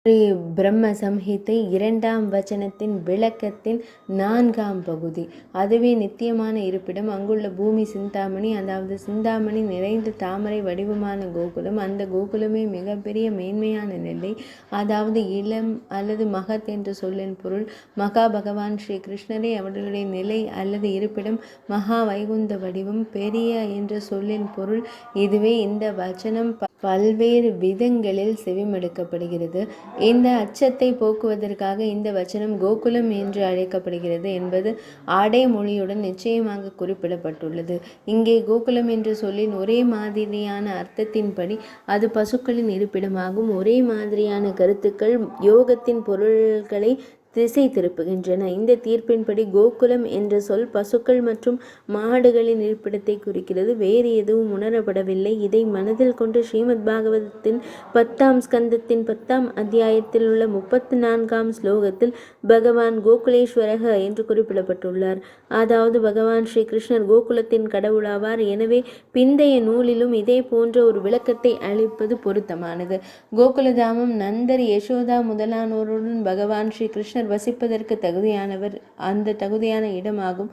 ஸ்ரீ பிரம்ம சம்ஹிதை 2ஆம் வசனத்தின் விளக்கத்தின் 4ஆம் பகுதி. அதுவே நித்தியமான இருப்பிடம். அங்குள்ள பூமி சிந்தாமணி, அதாவது சிந்தாமணி நிறைந்த தாமரை வடிவமான கோகுலம். அந்த கோகுலமே மிகப்பெரிய மேன்மையான நெல்லை, அதாவது இளம் அல்லது மகத் என்ற சொல்லின் பொருள். மகா பகவான் ஸ்ரீ கிருஷ்ணரே அவர்களுடைய நிலை அல்லது இருப்பிடம். மகா வைகுந்த வடிவம். பெரிய என்ற சொல்லின் பொருள். இதுவே இந்த வச்சனம் பல்வேறு விதங்களில் செவிமடுக்கப்படுகிறது. இந்த அச்சத்தை போக்குவதற்காக இந்த வச்சனம் கோகுலம் என்று அழைக்கப்படுகிறது என்பது ஆடை மொழியுடன் நிச்சயமாக குறிப்பிடப்பட்டுள்ளது. இங்கே கோகுலம் என்ற சொல்லின் ஒரே மாதிரியான அர்த்தத்தின்படி அது பசுக்களின் இருப்பிடமாகும். ஒரே மாதிரியான கருத்துக்கள் யோகத்தின் பொருள்களை திசை திருப்புகின்றன. இந்த தீர்ப்பின்படி கோகுலம் என்ற சொல் பசுக்கள் மற்றும் மாடுகளின் இருப்பிடத்தை குறிக்கிறது. வேறு எதுவும் உணரப்படவில்லை. இதை மனதில் கொண்டு ஸ்ரீமத் பாகவதத்தின் 10ஆம் ஸ்கந்தத்தின் 10ஆம் அத்தியாயத்தில் உள்ள 34ஆம் ஸ்லோகத்தில் பகவான் கோகுலேஸ்வரக என்று குறிப்பிடப்பட்டுள்ளார். அதாவது பகவான் ஸ்ரீ கிருஷ்ணர் கோகுலத்தின் கடவுளாவார். எனவே பிந்தைய நூலிலும் இதே போன்ற ஒரு விளக்கத்தை அளிப்பது பொருத்தமானது. கோகுலதாமம் நந்தர், யசோதா முதலானோருடன் பகவான் ஸ்ரீ கிருஷ்ணர் வசிப்பதற்கு தகுதியானவர், அந்த தகுதியான இடமாகும்.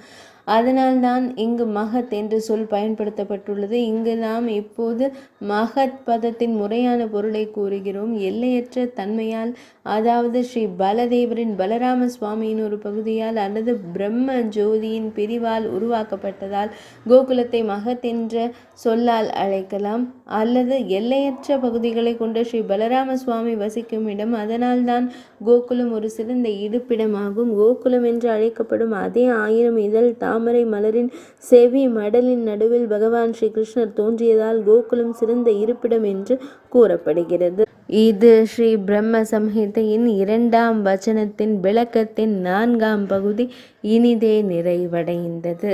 அதனால்தான் இங்கு மகத் என்ற சொல் பயன்படுத்தப்பட்டுள்ளது. இங்கு நாம் இப்போது மகத் பதத்தின் முறையான பொருளை கூறுகிறோம். எல்லையற்ற தன்மையால், அதாவது ஸ்ரீ பலதேவரின் பலராம சுவாமியின் ஒரு பகுதியால் அல்லது பிரம்ம ஜோதியின் பிரிவால் உருவாக்கப்பட்டதால் கோகுலத்தை மகத் என்ற சொல்லால் அழைக்கலாம். அல்லது எல்லையற்ற பகுதிகளை கொண்ட ஸ்ரீ பலராம சுவாமி வசிக்கும் இடம். அதனால்தான் கோகுலம் ஒரு சிறந்த இருப்பிடமாகும். கோகுலம் என்று அழைக்கப்படும் அதே 1000 இதழ் தாமரை மலரின் செவி மடலின் நடுவில் பகவான் ஸ்ரீ கிருஷ்ணர் தோன்றியதால் கோகுலம் சிறந்த இருப்பிடம் என்று கூறப்படுகிறது. இது ஸ்ரீ பிரம்ம சம்ஹிதையின் 2ஆம் வசனத்தின் விளக்கத்தின் 4ஆம் பகுதி இனிதே நிறைவடைந்தது.